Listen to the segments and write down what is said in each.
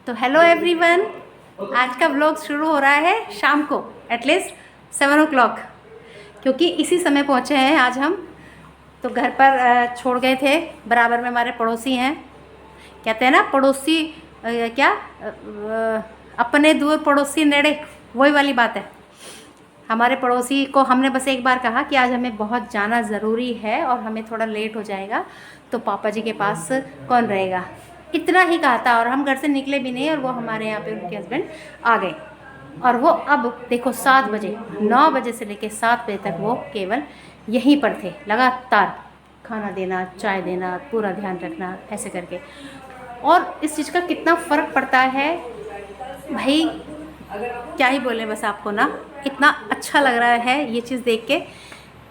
तो hello everyone, आज का व्लॉग शुरू हो रहा है शाम को एटलीस्ट 7 o'clock, क्योंकि इसी समय पहुँचे हैं आज हम। तो घर पर छोड़ गए थे, बराबर में हमारे पड़ोसी हैं। कहते हैं ना पड़ोसी अपने दूर पड़ोसी नेड़े, वही वाली बात है। हमारे पड़ोसी को हमने बस एक बार कहा कि आज हमें बहुत जाना ज़रूरी है और हमें थोड़ा लेट हो जाएगा, तो पापा जी के पास कौन रहेगा, इतना ही कहा था। और हम घर से निकले भी नहीं और वो हमारे यहाँ पे उनके हस्बैंड आ गए। और वो अब देखो 7 बजे, 9 बजे से लेकर 7 बजे तक वो केवल यहीं पर थे, लगातार खाना देना, चाय देना, पूरा ध्यान रखना, ऐसे करके। और इस चीज़ का कितना फ़र्क पड़ता है भाई, क्या ही बोले बस आपको ना। इतना अच्छा लग रहा है ये चीज़ देख के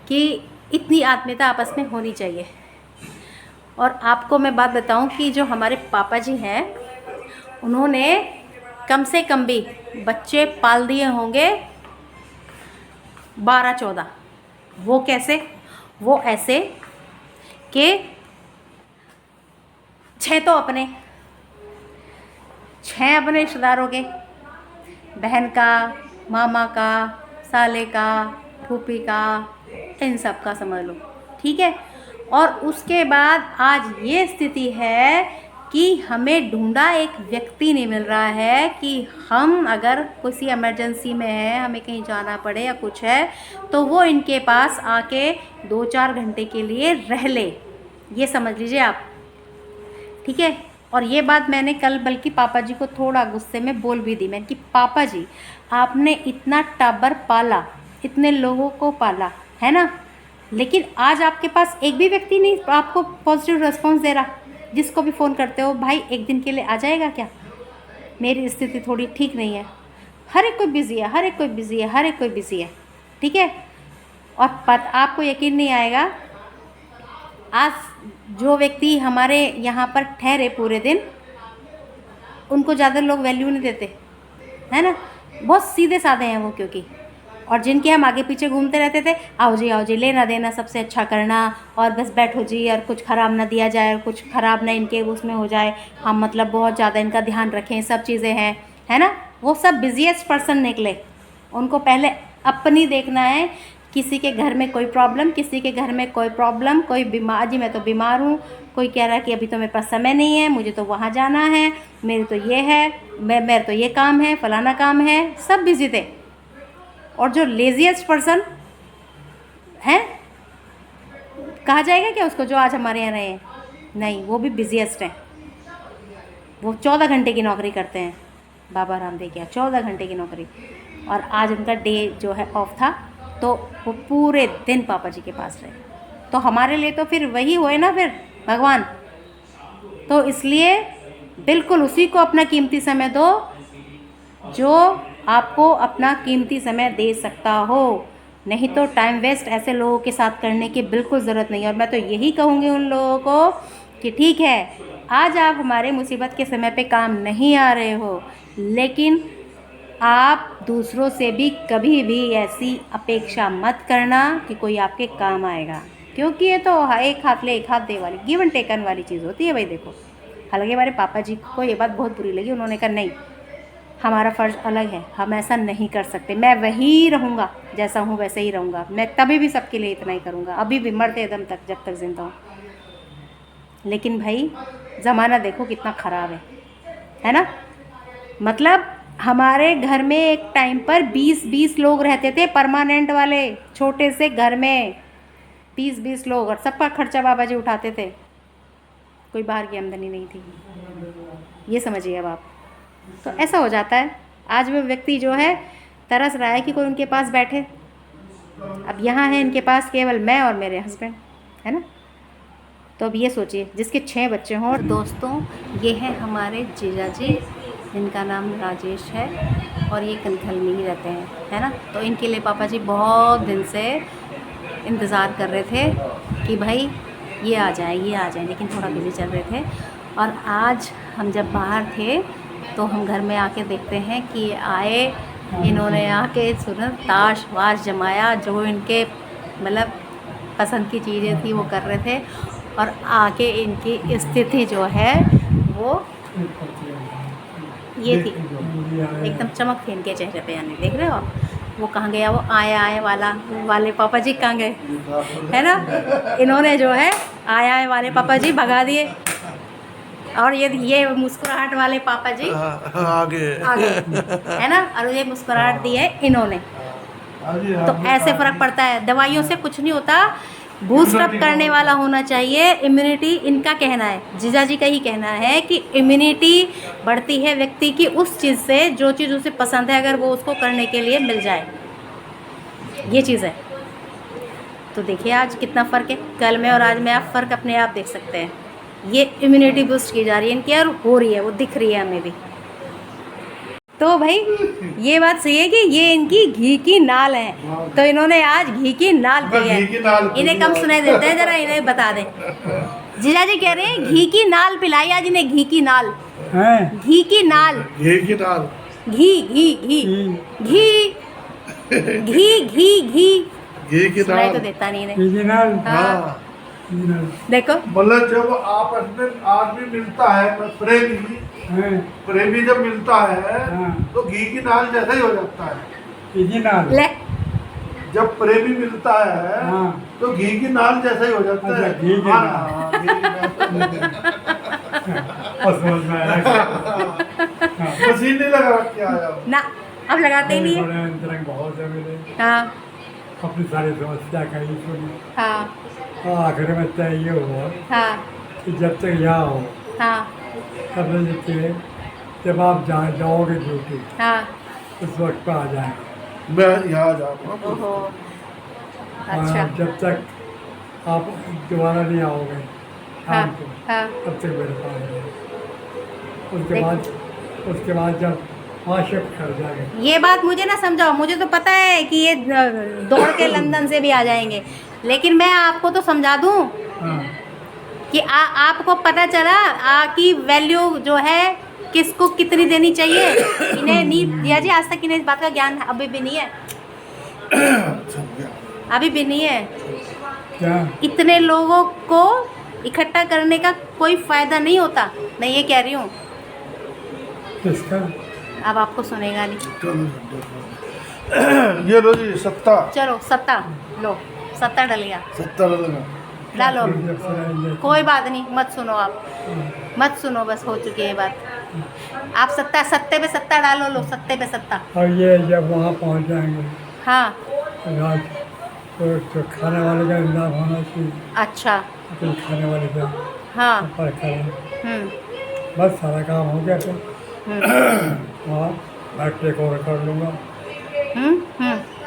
कि इतनी आत्मीयता आपस में होनी चाहिए। और आपको मैं बात बताऊं कि जो हमारे पापा जी हैं, उन्होंने कम से कम भी बच्चे पाल दिए होंगे 12-14। वो कैसे? वो ऐसे कि 6 तो अपने, 6 अपने रिश्तेदारों के, बहन का, मामा का, साले का, फूफी का, इन सब का समझ लो, ठीक है। और उसके बाद आज ये स्थिति है कि हमें ढूंढा एक व्यक्ति नहीं मिल रहा है कि हम अगर किसी इमरजेंसी में है, हमें कहीं जाना पड़े या कुछ है, तो वो इनके पास आके 2-4 घंटे के लिए रह ले। ये समझ लीजिए आप, ठीक है। और ये बात मैंने कल बल्कि पापा जी को थोड़ा गुस्से में बोल भी दी। मैंने कि पापा जी, आपने इतना टाबर पाला, इतने लोगों को पाला है ना, लेकिन आज आपके पास एक भी व्यक्ति नहीं आपको पॉजिटिव रिस्पॉन्स दे रहा। जिसको भी फ़ोन करते हो, भाई एक दिन के लिए आ जाएगा क्या, मेरी स्थिति थोड़ी ठीक नहीं है। हर एक कोई बिज़ी है, हर एक कोई बिज़ी है, हर एक कोई बिज़ी है, ठीक है। और आपको यकीन नहीं आएगा, आज जो व्यक्ति हमारे यहाँ पर ठहरे पूरे दिन, उनको ज़्यादा लोग वैल्यू नहीं देते, है ना। बहुत सीधे साधे हैं वो, क्योंकि और जिनके हम आगे पीछे घूमते रहते थे, आओ जी लेना देना सबसे अच्छा करना, और बस बैठो जी, और कुछ ख़राब ना दिया जाए, और कुछ ख़राब ना इनके उसमें हो जाए, हम मतलब बहुत ज़्यादा इनका ध्यान रखें, सब चीज़ें हैं, है ना। वो सब बिज़ीएस्ट पर्सन निकले। उनको पहले अपनी देखना है, किसी के घर में कोई प्रॉब्लम, किसी के घर में कोई प्रॉब्लम, कोई बीमार, जी मैं तो बीमार हूँ, कोई कह रहा है कि अभी तो मेरे पास समय नहीं है, मुझे तो वहाँ जाना है, मेरे तो ये है, मेरे तो ये काम है, फलाना काम है, सब बिज़ी थे। और जो लेज़ीएस्ट पर्सन है, कहा जाएगा क्या उसको, जो आज हमारे यहाँ रहे हैं, नहीं, वो भी बिज़ीएस्ट हैं। वो 14 घंटे की नौकरी करते हैं, बाबा रामदेव क्या 14 घंटे की नौकरी। और आज उनका डे जो है ऑफ था, तो वो पूरे दिन पापा जी के पास रहे। तो हमारे लिए तो फिर वही हुए ना, फिर भगवान। तो इसलिए बिल्कुल उसी को अपना कीमती समय दो जो आपको अपना कीमती समय दे सकता हो, नहीं तो टाइम वेस्ट ऐसे लोगों के साथ करने की बिल्कुल ज़रूरत नहीं है। और मैं तो यही कहूँगी उन लोगों को कि ठीक है, आज आप हमारे मुसीबत के समय पे काम नहीं आ रहे हो, लेकिन आप दूसरों से भी कभी भी ऐसी अपेक्षा मत करना कि कोई आपके काम आएगा, क्योंकि ये तो एक हाथ ले एक हाथ दे वाली, गिव एंड टेकन वाली चीज़ होती है भाई। देखो, हालांकि हमारे पापा जी को ये बात बहुत बुरी लगी, उन्होंने कहा नहीं, हमारा फ़र्ज़ अलग है, हम ऐसा नहीं कर सकते, मैं वही रहूँगा जैसा हूँ वैसे ही रहूँगा, मैं तभी भी सबके लिए इतना ही करूँगा, अभी भी मरते दम तक, जब तक ज़िंदा हूँ। लेकिन भाई ज़माना देखो कितना ख़राब है ना। मतलब हमारे घर में एक टाइम पर 20-20 लोग रहते थे, परमानेंट वाले, छोटे से घर में 20-20 लोग, और सबका खर्चा बाबा जी उठाते थे, कोई बाहर की आमदनी नहीं थी। ये समझिए अब आप। तो ऐसा हो जाता है, आज वो व्यक्ति जो है तरस रहा है कि कोई उनके पास बैठे। अब यहाँ है इनके पास केवल मैं और मेरे हस्बैंड, है ना। तो अब ये सोचिए, जिसके 6 बच्चे हों। और दोस्तों, ये है हमारे जीजा जी, जिनका नाम राजेश है, और ये कनखल में ही रहते हैं, है ना। तो इनके लिए पापा जी बहुत दिन से इंतज़ार कर रहे थे कि भाई ये आ जाए, ये आ जाए, लेकिन थोड़ा बिजी चल रहे थे। और आज हम जब बाहर थे, तो हम घर में आके देखते हैं कि आए, इन्होंने आके सुना ताश वाश जमाया, जो इनके मतलब पसंद की चीज़ें थी वो कर रहे थे। और आके इनकी स्थिति जो है वो ये थी, एकदम चमक थी इनके चेहरे पे, यानी देख रहे हो आप। वो कहाँ गया, वो आए वाले पापा जी कहाँ गए, है ना। इन्होंने जो है आए वाले पापा जी भगा दिए, और ये मुस्कुराहट वाले पापा जी आगे है ना, और ये मुस्कुराहट दी है इन्होंने। तो ऐसे फ़र्क पड़ता है, दवाइयों से कुछ नहीं होता, बूस्ट अप करने वाला होना चाहिए इम्यूनिटी। इनका कहना है, जीजा जी का ही कहना है कि इम्यूनिटी बढ़ती है व्यक्ति की उस चीज़ से जो चीज़ उसे पसंद है, अगर वो उसको करने के लिए मिल जाए, ये चीज़ है। तो देखिए आज कितना फ़र्क है, कल में और आज में आप फ़र्क अपने आप देख सकते हैं। ये इम्यूनिटी बूस्ट की जा रही है इनकी, और हो रही है, वो दिख रही है हमें भी। तो भाई ये बात सही है कि ये इनकी घी की नाल है, तो इन्होंने आज घी की नाल पी है। इन्हें कम सुनाई देते हैं, जरा इन्हें बता दें। जीजा जी कह रहे हैं घी की नाल पिलाई आज इन्हें, घी की नाल, घी की नाल, घी की नाल, घी घी घी घी घी घी घी की नाल तो देता नहीं इन्हें। हाँ देखो, मतलब जब आपस में आदमी मिलता है, प्रेमी जब मिलता है तो घी की नाल जैसा ही हो जाता है। घी नाल ले जब प्रेमी मिलता है तो घी की नाल जैसा ही हो जाता है। घी की मशीन नहीं लगा क्या ना, अब लगाते ही नहीं है। बहुत है मेरे, हाँ अपनी सारी समस्या का ही सुनी। हाँ आखिर में तय ये हुआ हाँ कि जब तक यहाँ हो हाँ तब देखिए, जब आप जाओगे ड्यूटी हाँ उस वक्त पर आ जाएंगे, मैं यहाँ जाऊँगा। ओहो अच्छा, जब तक आप दोबारा नहीं आओगे हाँ शाम को, हाँ तब तक मेरे पास आएंगे। उसके बाद जब वहाँ शिफ्ट कर जाएंगे। ये बात मुझे ना समझाओ, मुझे तो पता है कि ये दौड़ के लंदन से भी आ जाएंगे, लेकिन मैं आपको तो समझा दूं कि आपको पता चला कि वैल्यू जो है किसको कितनी देनी चाहिए। इन्हें नहीं दिया जी, आज तक इन्हें इस बात का ज्ञान अभी भी नहीं है, अभी भी नहीं है। क्या इतने लोगों को इकट्ठा करने का कोई फ़ायदा नहीं होता, मैं ये कह रही हूँ। किसका? अब आपको सुनेगा नहीं। ये लो जी सत्ता, चलो सत्ता लो, सत्ता डल गया, सत्ता डालो, कोई बात नहीं, मत सुनो आप, मत सुनो, बस हो चुकी है बात। आप सत्ते पे सत्ता डालो, लो सत्ते पे सत्ता। और ये जब वहाँ पहुँच जाएंगे, हाँ रात तो खाने वाले का इंतजाम होना चाहिए। अच्छा तो खाने वाले का हाँ पर करें, बस सारा काम हो गया। तो वहाँ मैं टेक ओवर कर लूँगा,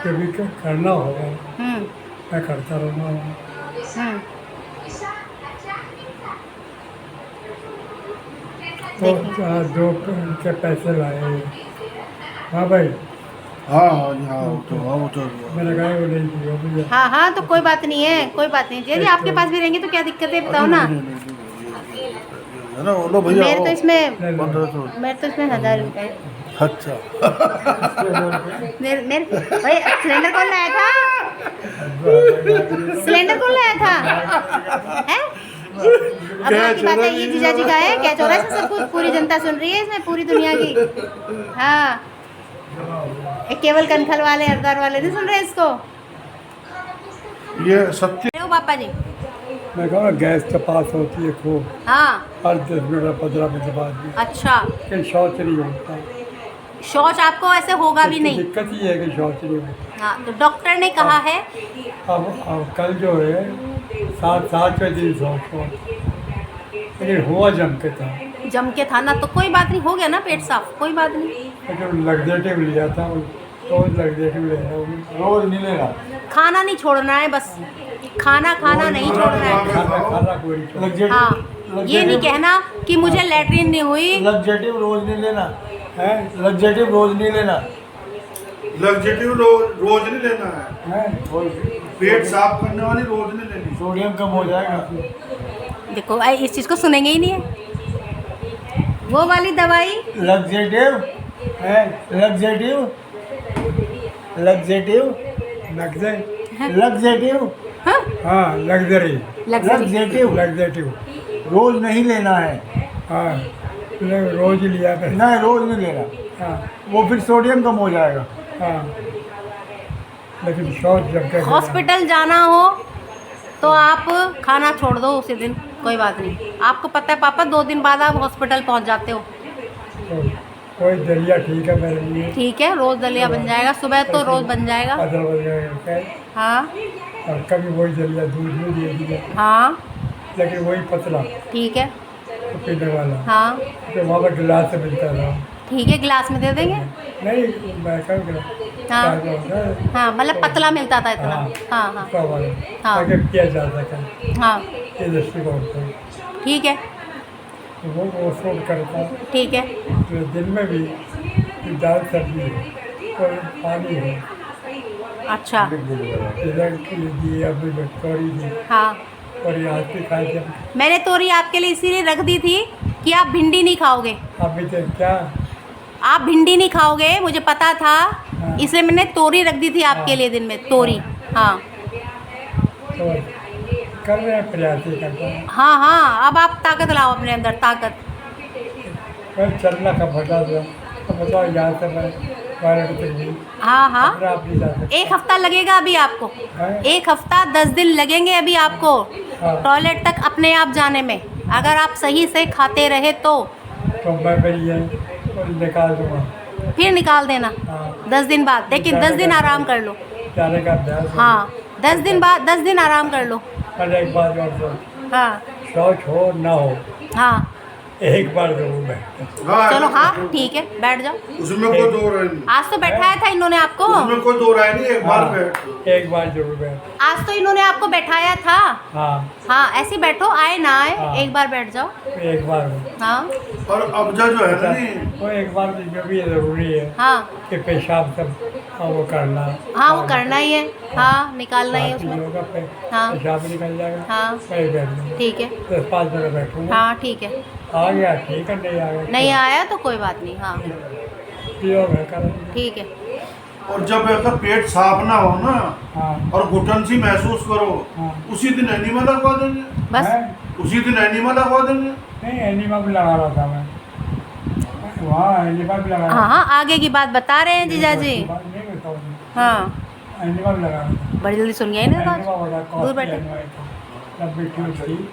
कभी करना होगा मैं करता रहूँगा। तो दो के पैसे लाए। हाँ भाई, हाँ तो मैंने कहा वो नहीं दिया भैया। हाँ हाँ, तो कोई बात नहीं है, कोई बात नहीं। जी आपके पास भी रहेंगे तो क्या दिक्कत है, बताओ ना। है ना, लो भैया। मेरे तो इसमें 1000 रुपये। अच्छा मेरे भाई, सिलेंडर कौन लाया था, सिलेंडर कौन लाया था, है? अब बात की बात है, ये जीजा जी का है, क्या चल रहा है सब कुछ, पूरी जनता सुन रही है इसमें, पूरी दुनिया की। हाँ, एक केवल कनखल वाले हरदार वाले नहीं सुन रहे इसको। ये सत्य हो पापा जी, मैं कहूँ गैस के पास होती है खूब, हाँ हर 10 मिनट 15 मिनट बाद में। अच्छा, कि शौच नहीं होता, शौच आपको ऐसे होगा भी नहीं। दिक्कत ही है कि शौच नहीं होता। हाँ, तो डॉक्टर ने कहा है अब कल जो है 7 बजे शौच हुआ, लेकिन हुआ जम के था ना, तो कोई बात नहीं, हो गया ना पेट साफ, कोई बात नहीं। लेकिन लग्जेटिव लिया था, रोज लग्जेटिव ले रहा हूँ, रोज नहीं ले रहा। खाना नहीं छोड़ना है, बस खाना नहीं छोड़ना है। खाना कोई हाँ, ये नहीं कहना कि मुझे लैट्रिन नहीं हुई। लग्जेटिव रोज नहीं लेना है, लग्जेटिव रोज नहीं लेना, लग्जेटिव रोज नहीं लेना है। पेट साफ करने वाली रोज नहीं लेनी, सोडियम कम हो जाएगा। देखो इस चीज़ को सुनेंगे ही नहीं है, वो वाली दवाई लग्जेटिव है, लग्जेटिव हाँ लग्जरी लग्जेटिव लग्जेटिव रोज नहीं लेना है। हाँ, रोज लिया कर। नहीं रोज नहीं लेना, हाँ वो फिर सोडियम कम हो जाएगा। हाँ, लेकिन शौच जब के हॉस्पिटल जाना हो तो आप खाना छोड़ दो उसी दिन, कोई बात नहीं। आपको पता है पापा 2 दिन बाद आप हॉस्पिटल पहुंच जाते हो। तो कोई दलिया ठीक है मेरे लिए। ठीक है, रोज़ दलिया बन जाएगा, सुबह तो रोज़ बन जाएगा। अदरक वगैरह हाँ और कभी वही दलिया दूध में दे दिया, हाँ लेकिन वही पतला ठीक है। तो पीने वाला। हाँ तो वहाँ पर गिलास से मिलता था। ठीक है, गिलास में दे देंगे। नहीं मैं क्या गिलास हाँ हाँ, मतलब पतला मिलता था इतना। हाँ हाँ उसका वाला हाँ। ताकि किया जा सके हाँ ये दृष्टिकोण से। ठीक है तो वो सूट करता है। ठीक है। तो दिन में भी दाल सब्जी है और पानी है। अच्छा इधर की दी अभी तोरी दी हाँ, और यहाँ की खाई थी। मैंने तोरी आपके लिए इसीलिए रख दी थी कि आप भिंडी नहीं खाओगे। अभी तो क्या आप भिंडी नहीं खाओगे, मुझे पता था, हाँ। इसलिए मैंने तोरी रख दी थी आपके हाँ। लिए दिन में, तोरी। हाँ तो कर रहे हैं, प्रयास ही करते हैं। हाँ हाँ, अब आप ताकत लाओ अपने अंदर, ताकत। बस चलना का फटा था तो बताओ यहाँ से मैं 12 बजे भी हाँ हाँ, अपना आप नहीं जा सकते। 1 हफ्ता लगेगा अभी आपको, हैं? 1 हफ्ता 10 दिन लगेंगे अभी आपको हाँ। टॉयलेट तक अपने आप जाने में, अगर आप सही से खाते रहे तो मैं भी ये और निकाल दूँगा। फिर निकाल देना हाँ 10 दिन बाद, लेकिन 10 दिन आराम कर लो। जाने का अभ्यास है। हाँ 10 दिन बाद, 10 दिन आराम कर लो। और एक बात और तो हाँ शौच हो ना हो हाँ एक बार जरूर है। हाँ, चलो हाँ ठीक है, बैठ जाओ। उसमें कोई दो राय नहीं, आज तो बैठाया था इन्होंने आपको, उसमें कोई दो राय नहीं, एक बार हाँ, बैठ। एक बार जरूर है। आज तो इन्होंने आपको बैठाया था। हाँ हाँ ऐसे बैठो, आए ना आए, हाँ। एक बार बैठ जाओ। एक बार हो। हाँ और अबजा जो है ना नहीं, वो एक बार जो भी ज़रूरी है हाँ कि पेशाब सब वो करना। हाँ, वो करना ही है। हाँ निकालना ही है बाकी उसमें। योगा पे हाँ। पेशाब निकल जाएगा। हाँ मैं बैठ जाऊँगा ठीक है। 10-5 मिनट बैठूँगा। हाँ ठीक है, आ गया ठीक है, नहीं आ गया नहीं आया तो कोई बात नहीं। हाँ योग है करेंगे। ठीक है। और जब ऐसा पेट साफ ना हो ना हाँ और घुटन सी महसूस करो, हाँ। उसी दिन एनिमा लगवा देंगे, बस हैं? उसी दिन एनिमा लगवा देंगे। नहीं एनिमा भी लगा रहा था मैं वहाँ, एनिमा भी लगा हाँ हाँ, आगे की बात बता रहे हैं जीजा जी। नहीं बताओ, हाँ एनिमा भी लगा रहा था। बड़ी जल्दी सुन गए ना एनिमा बात। वाला दूर कॉस्ट बैठे। एनिमा था 90 थी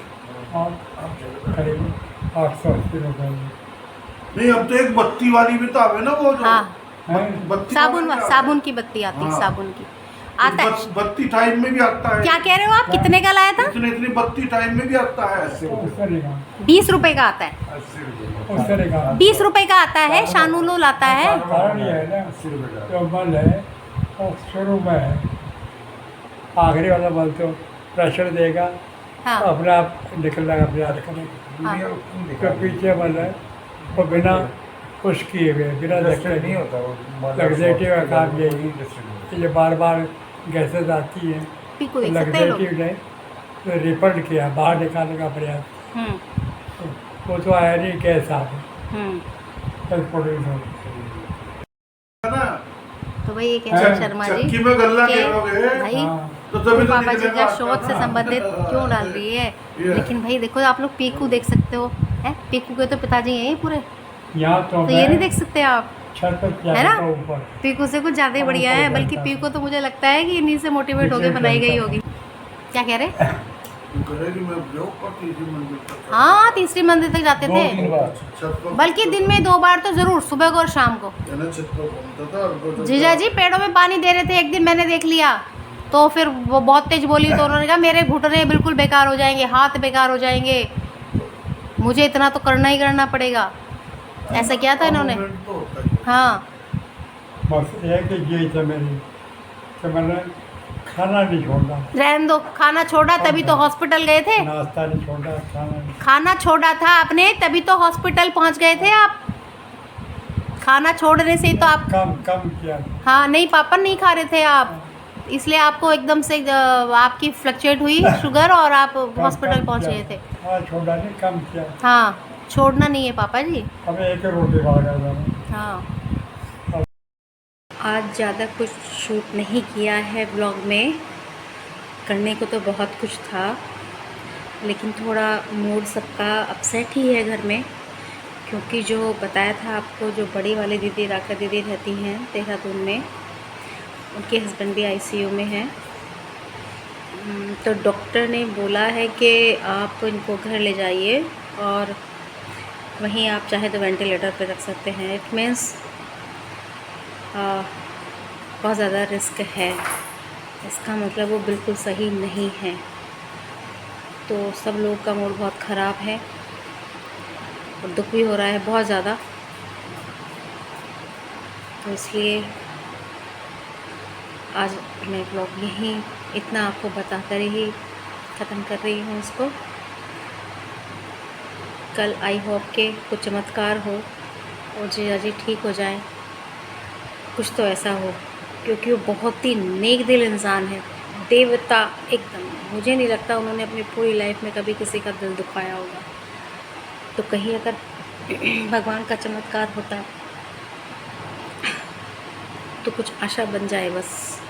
और करीब 880 रुपये में। नहीं, अब तो एक बत्ती वाली भी तो आवे ना, वो जो हाँ बत्ती साबुन, वाली साबुन की बत्ती आती है, हाँ। साबुन की आता है। बत्ती टाइम में भी आता है। क्या कह रहे हो आप, कितने का लाया था? इतने इतनी बत्ती टाइम में भी आता है। उस तरह का 20 रुपए का आता है, उस तरह का 20 रुपए का आता है, शानूलो लाता है। कारण ये है ना जो बल है वो शुरू में है, आखिरी वाला बल तो प्रेशर देगा हाँ अपने आप निकलने का प्रयास करेगा। हाँ जो पीछे बल है वो बिना कुछ किए हुए, बिना देखे नहीं होता। लग्जेटिव का काम यही है, ये बार बार गैसेज आती हैं, पीकू देख सकते हैं लोग। लग्जेटिव ने तो रिपल्ट किया, बाहर निकालने का प्रयास, हम्म वो तो आया नहीं गैस आ गई, हम्म। बस प्रोड्यूस हो है ना, तो भाई ये कह रहे हैं शर्मा जी चक्की में गल्ला कि गिरोगे भाई हाँ। तो तभी तो पापा जी निकलेगा का शौच से आपका। संबंधित क्यों डाल रही है। ये। लेकिन भाई देखो, आप लोग पीकू देख सकते हो, है पीकू के तो पिताजी हैं ही पूरे, यहाँ तो तो ये नहीं मैं देख सकते आप। छत पर है ना? जाता ऊपर। पीकू से कुछ ज़्यादा ही बढ़िया है, बल्कि पीकू तो मुझे लगता है कि इन्हीं से मोटिवेट होकर बनाई गई होगी। क्या कह रहे? करेगी, मैं जो ऊपर तीसरी मंजिल तक हाँ तीसरी मंजिल तक जाते थे, छत पर बल्कि दिन में 2 बार तो जरूर, सुबह को और शाम को। है ना, छत पर घूमता था और वो जीजा जी पेड़ों में पानी दे रहे थे, एक दिन मैंने देख लिया, तो फिर वो बहुत तेज बोली, तो उन्होंने कहा मेरे घुटने बिल्कुल बेकार हो जाएंगे, हाथ बेकार हो जाएंगे, मुझे इतना तो करना ही करना पड़ेगा। ऐसा किया था इन्होंने। मूवमेंट तो होता ही है। हाँ बस एक ही यही था मेरी कि मैंने खाना नहीं छोड़ना, रहने दो, खाना छोड़ा तभी तो हॉस्पिटल गए थे। नाश्ता नहीं छोड़ना, खाना नहीं। खाना छोड़ा था आपने तभी तो हॉस्पिटल पहुंच गए थे आप। खाना छोड़ने से ही तो आप, कम कम किया। हाँ नहीं पापा नहीं खा रहे थे आप, इसलिए आपको एकदम से आपकी फ्लक्चुएट हुई शुगर और आप हॉस्पिटल पहुंच गए थे। हाँ छोड़ा नहीं, कम किया। हाँ छोड़ना नहीं है पापा जी। अब एक रोटी खा गया था मैं। हाँ आज ज़्यादा कुछ शूट नहीं किया है ब्लॉग में, करने को तो बहुत कुछ था, लेकिन थोड़ा मूड सबका अपसेट ही है घर में, क्योंकि जो बताया था आपको, जो बड़ी वाली दीदी राका दीदी रहती हैं देहरादून में, उनके हस्बैंड भी आईसीयू में हैं। तो डॉक्टर ने बोला है कि आप इनको घर ले जाइए और वहीं आप चाहे तो वेंटिलेटर पे रख सकते हैं। इट मीन्स बहुत ज़्यादा रिस्क है, इसका मतलब वो बिल्कुल सही नहीं है। तो सब लोगों का मूड बहुत ख़राब है और दुख भी हो रहा है बहुत ज़्यादा। तो इसलिए आज मैं ब्लॉग यहीं इतना आपको बताकर ही ख़त्म कर रही हूँ इसको। कल आई होप के कुछ चमत्कार हो और जीजा जी ठीक हो जाए, कुछ तो ऐसा हो, क्योंकि वो बहुत ही नेक दिल इंसान है, देवता एकदम। मुझे नहीं लगता उन्होंने अपनी पूरी लाइफ में कभी किसी का दिल दुखाया होगा। तो कहीं अगर भगवान का चमत्कार होता तो कुछ आशा बन जाए बस।